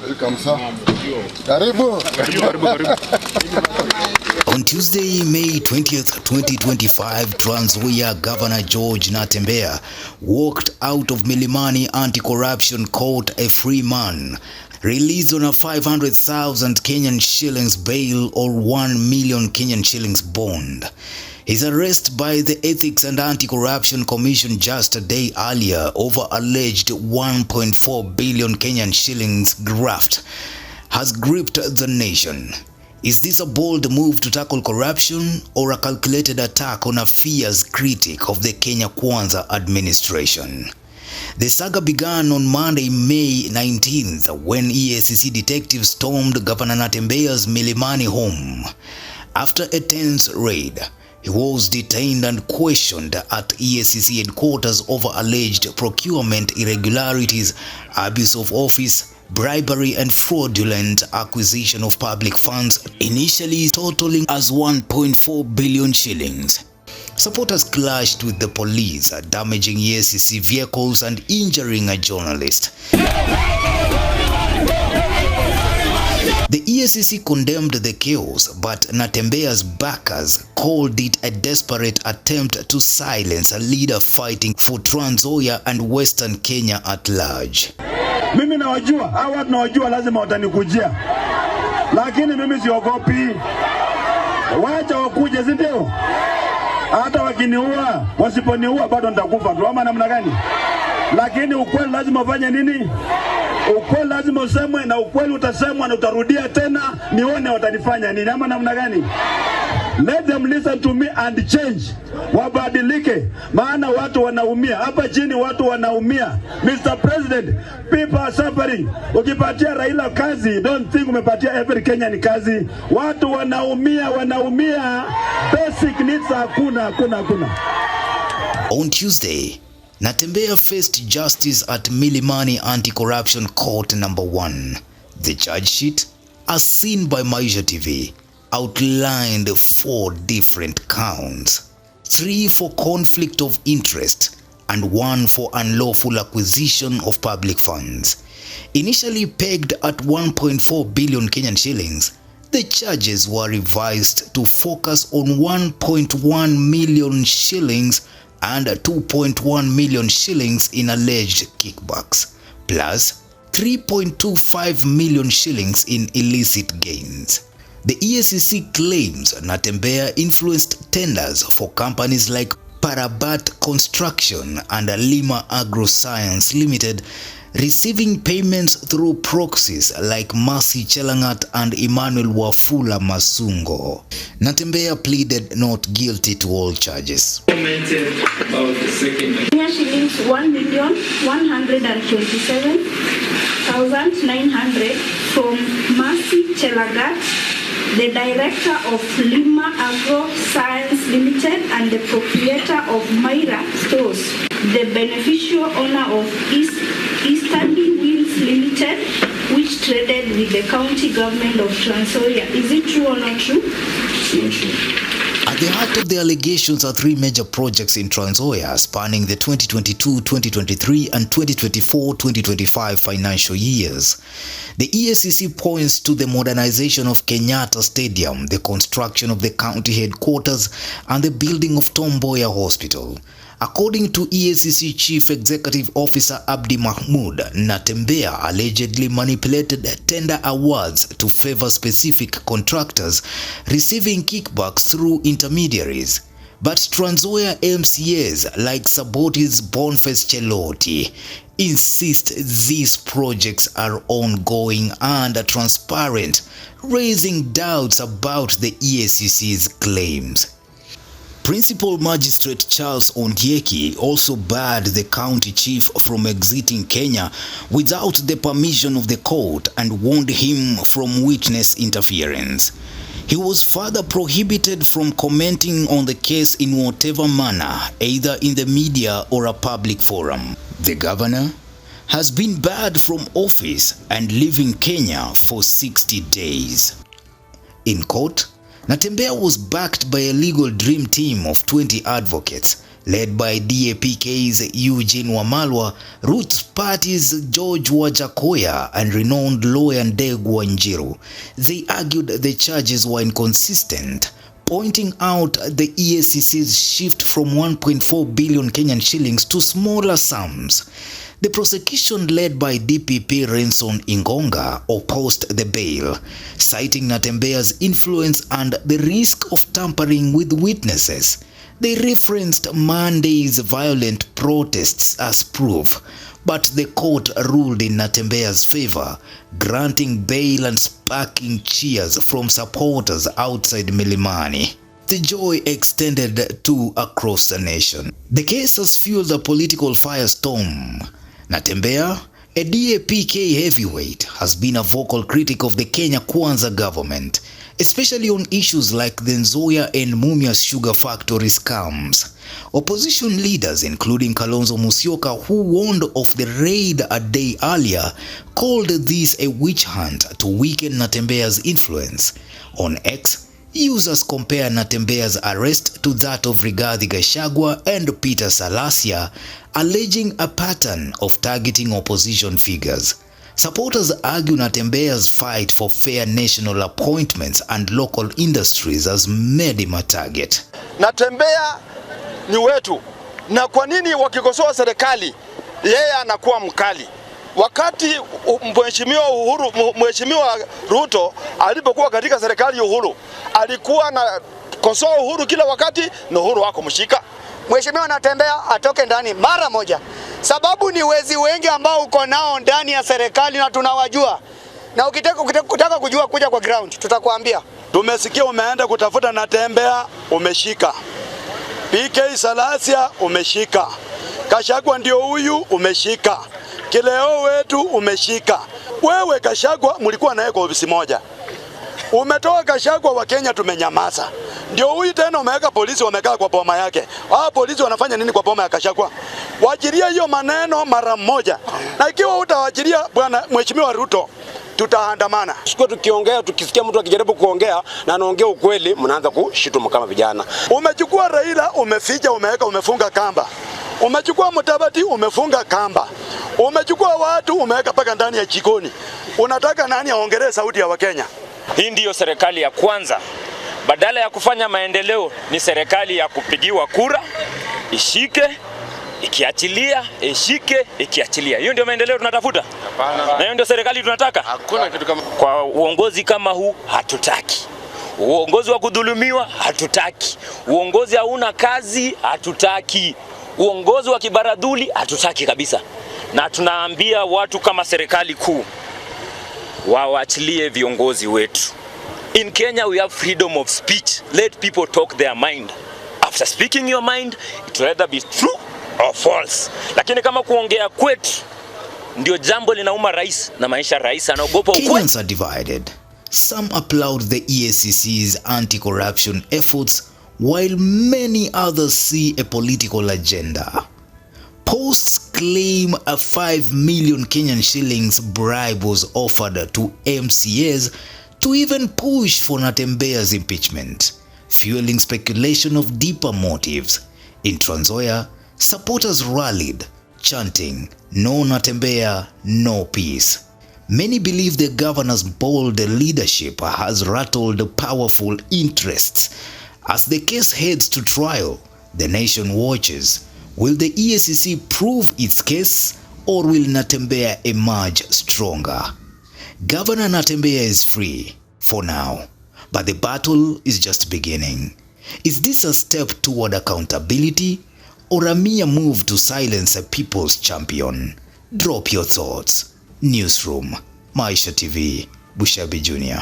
Welcome, sir. Karibu. On Tuesday, May 20th, 2025, Nzoia Governor George Natembeya walked out of Milimani Anti-Corruption Court a free man, released on a 500,000 Kenyan shillings bail or 1 million Kenyan shillings bond. His arrest by the Ethics and Anti-Corruption Commission just a day earlier over alleged 1.4 billion Kenyan shillings graft has gripped the nation. Is this a bold move to tackle corruption or a calculated attack on a fierce critic of the Kenya Kwanza administration? The saga began on Monday, May 19th, when EACC detectives stormed Governor Natembeya's Milimani home. After a tense raid, he was detained and questioned at EACC headquarters over alleged procurement irregularities, abuse of office, bribery and fraudulent acquisition of public funds, initially totaling as 1.4 billion shillings. Supporters clashed with the police, damaging EACC vehicles and injuring a journalist. The EACC condemned the chaos, but Natembeya's backers called it a desperate attempt to silence a leader fighting for Nzoia and Western Kenya at large. Mimi nawajua, hawa tunawajua, lazima watanikujia. Lakini mimi siogopi. Wacha wakuje, si ndio? Hata wakiniua, wasiponiua bado nitakufa tu, ama namna gani? Lakini ukweli lazima ufanye nini? Ukweli lazima usemwe, na ukweli utasemwa na utarudia tena, nione watanifanya nini, ama namna gani? Let them listen to me and change. Wabadilike, maana watu wanaumia. Hapa chini watu wanaumia. Mr. President, people are suffering. Ukipatia Raila kazi, don't think umepatia every Kenyan kazi. Watu wanaumia. Basic needs hakuna. On Tuesday, Natembeya faced justice at Milimani Anti-Corruption Court number 1. The charge sheet, as seen by Maisha TV, outlined 4 different counts, 3 for conflict of interest and 1 for unlawful acquisition of public funds. Initially pegged at 1.4 billion Kenyan shillings, the charges were revised to focus on 1.1 million shillings and 2.1 million shillings in alleged kickbacks, plus 3.25 million shillings in illicit gains. The EACC claims Natembeya influenced tenders for companies like Parabat Construction and Lima Agroscience Limited, receiving payments through proxies like Mercy Chelangat and Emmanuel Wafula Masungo. Natembeya pleaded not guilty to all charges. Commented about the second. Shillings 1,127,900 from Mercy Chelangat, the director of Lima Agro Science Limited and the proprietor of Maisha stores, the beneficial owner of Easterly Wheels Limited, which traded with the county government of Nzoia. Is it true or not true? Not true. At the heart of the allegations are 3 major projects in Nzoia spanning the 2022-2023 and 2024-2025 financial years. The EACC points to the modernization of Kenyatta Stadium, the construction of the county headquarters, and the building of Tomboya Hospital. According to EACC Chief Executive Officer Abdi Mahmoud, Natembeya allegedly manipulated tender awards to favor specific contractors, receiving kickbacks through intermediaries. But Nzoia MCAs like Saboti's Boniface Cheloti insist these projects are ongoing and transparent, raising doubts about the EACC's claims. Principal Magistrate Charles Ondieki also barred the county chief from exiting Kenya without the permission of the court and warned him from witness interference. He was further prohibited from commenting on the case in whatever manner, either in the media or a public forum. The governor has been barred from office and leaving Kenya for 60 days. In court, Natembeya was backed by a legal dream team of 20 advocates, led by DAP-K's Eugene Wamalwa, Roots Party's George Wajackoyah, and renowned lawyer Njiru. They argued the charges were inconsistent, pointing out the EACC's shift from 1.4 billion Kenyan shillings to smaller sums. The prosecution, led by DPP Renson Ingonga, opposed the bail, citing Natembeya's influence and the risk of tampering with witnesses. They referenced Monday's violent protests as proof, but the court ruled in Natembeya's favor, granting bail and sparking cheers from supporters outside Milimani. The joy extended to across the nation. The case has fueled a political firestorm. Natembeya, a DAP-K heavyweight, has been a vocal critic of the Kenya Kwanza government, especially on issues like the Nzoia and Mumias sugar factory scams. Opposition leaders, including Kalonzo Musyoka, who warned of the raid a day earlier, called this a witch hunt to weaken Natembeya's influence. On X, users compare Natembeya's arrest to that of Rigathi Gachagua and Peter Salasia, alleging a pattern of targeting opposition figures. Supporters argue Natembeya's fight for fair national appointments and local industries has made him a target. Natembeya ni wetu, na kwa nini wakikosoa serikali yeye anakuwa mkali? Wakati Mheshimiwa Ruto alipokuwa katika serikali ya Uhuru, alikuwa na kosoa Uhuru kila wakati na Uhuru wako mshika. Mheshimiwa Natembeya atoke ndani mara moja. Sababu ni wezi wengi ambao uko nao ndani ya serikali na tunawajua. Na ukitaka kujua kuja kwa ground, tutakwambia. Tumesikia umeenda kutafuta Natembeya, umeshika. PK Salasia umeshika. Gachagua ndio huyu umeshika. Kileo wetu umeshika. Wewe Gachagua mlikuwa naye kwa ofisi moja. Umetoa Gachagua, wa Kenya tumenyamaza. Ndio huyu tena umeweka polisi wamekaa kwa boma yake. Hao polisi wanafanya nini kwa boma ya Gachagua? Waachilia hiyo maneno mara moja. Na ikiwa utawaachilia bwana Mheshimiwa Ruto, tutaandamana. Sikuwa tukiongea, tukisikia mtu akijaribu kuongea na anaongea ukweli, mnaanza kushitumu kama vijana. Umechukua Raila, umeficha, umeweka, umefunga kamba. Umechukua Mudavadi, umefunga kamba. Umechukua watu, umeweka paka ndani ya jikoni. Unataka nani aongelee sauti ya Wakenya? Hii ndiyo serikali ya kwanza. Badala ya kufanya maendeleo ni serikali ya kupigiwa kura, ishike, ikiachilia, ishike, ikiachilia. Hiyo ndio maendeleo tunatafuta? Hapana. Na hiyo ndio serikali tunataka? Hakuna kitu kama. Kwa uongozi kama huu hatutaki. Uongozi wa kudhulumiwa hatutaki. Uongozi hauna kazi hatutaki. Uongozi wa kibaradhuli hatutaki kabisa. Na tunaambia watu kama serikali kuu waachilie viongozi wetu. In Kenya we have freedom of speech. Let people talk their mind. After speaking your mind, it will either be true or false. Lakini kama kuongea kwetu ndio jambo linauma rais na Maisha rais anaogopa ukweli. Kenyans are divided. Some applaud the EACC's anti-corruption efforts, while many others see a political agenda. Posts claim a 5 million Kenyan shillings bribe was offered to MCAs to even push for Natembeya's impeachment, fueling speculation of deeper motives. In Nzoia, supporters rallied, chanting, "No Natembeya, no peace." Many believe the governor's bold leadership has rattled powerful interests. As the case heads to trial, the nation watches. Will the EACC prove its case, or will Natembeya emerge stronger? Governor Natembeya is free for now, but the battle is just beginning. Is this a step toward accountability, or a mere move to silence a people's champion? Drop your thoughts. Newsroom, Maisha TV, Bushabi Jr.